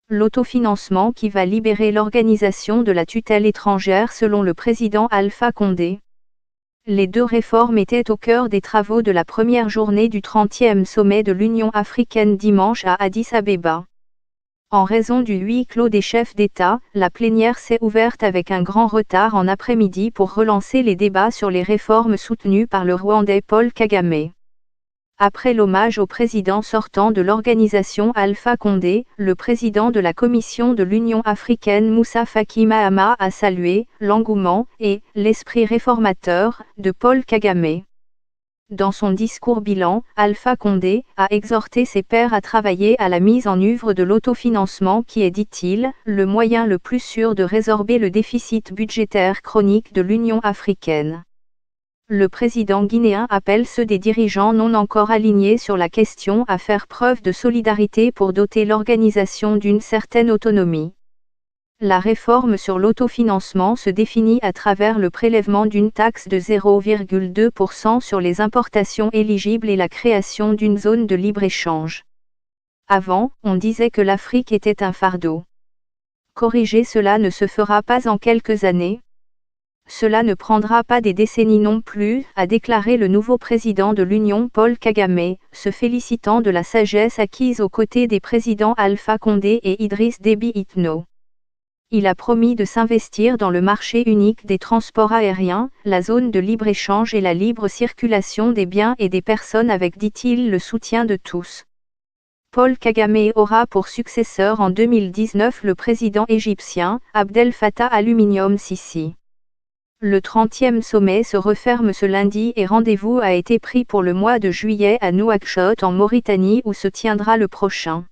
L'autofinancement qui va libérer l'organisation de la tutelle étrangère selon le président Alpha Condé. Les deux réformes étaient au cœur des travaux de la première journée du 30e sommet de l'Union africaine dimanche à Addis Abeba. En raison du huis clos des chefs d'État, la plénière s'est ouverte avec un grand retard en après-midi pour relancer les débats sur les réformes soutenues par le Rwandais Paul Kagame. Après l'hommage au président sortant de l'organisation Alpha Condé, le président de la Commission de l'Union africaine Moussa Faki Mahamat a salué « l'engouement » et « l'esprit réformateur » de Paul Kagame. Dans son discours bilan, Alpha Condé a exhorté ses pairs à travailler à la mise en œuvre de l'autofinancement qui est, dit-il, le moyen le plus sûr de résorber le déficit budgétaire chronique de l'Union africaine. Le président guinéen appelle ceux des dirigeants non encore alignés sur la question à faire preuve de solidarité pour doter l'organisation d'une certaine autonomie. La réforme sur l'autofinancement se définit à travers le prélèvement d'une taxe de 0,2% sur les importations éligibles et la création d'une zone de libre-échange. Avant, on disait que l'Afrique était un fardeau. Corriger cela ne se fera pas en quelques années. Cela ne prendra pas des décennies non plus, a déclaré le nouveau président de l'Union Paul Kagame, se félicitant de la sagesse acquise aux côtés des présidents Alpha Condé et Idriss Déby Itno. Il a promis de s'investir dans le marché unique des transports aériens, la zone de libre-échange et la libre circulation des biens et des personnes avec, dit-il, le soutien de tous. Paul Kagame aura pour successeur en 2019 le président égyptien, Abdel Fattah al-Sisi. Le 30e sommet se referme ce lundi et rendez-vous a été pris pour le mois de juillet à Nouakchott en Mauritanie où se tiendra le prochain.